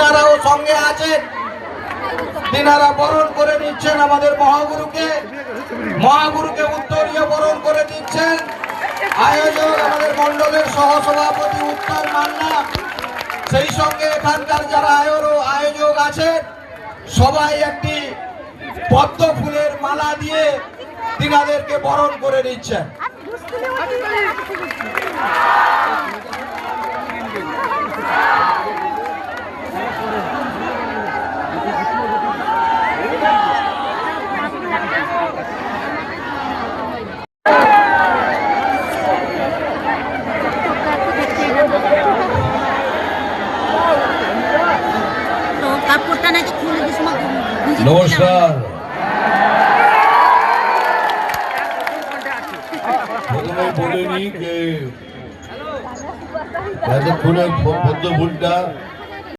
তিনারাও সঙ্গে আছেন, তিনারা বরণ করে নিচ্ছেন আমাদের মহাগুরুকে। মহাগুরুকে উত্তরীয় বরণ করে দিচ্ছেন আয়োজক আমাদের মন্ডলের সহসভাপতি উত্তম মান্না, সেই সঙ্গে এখানকার যারা আয়োজক আছেন সবাই একটি পদ্ম ফুলের মালা দিয়ে তিনাদেরকে বরণ করে নিচ্ছেন। নমস্কার। প্রথমে বলে নি যে এতক্ষণে পদ্ম ফুলটা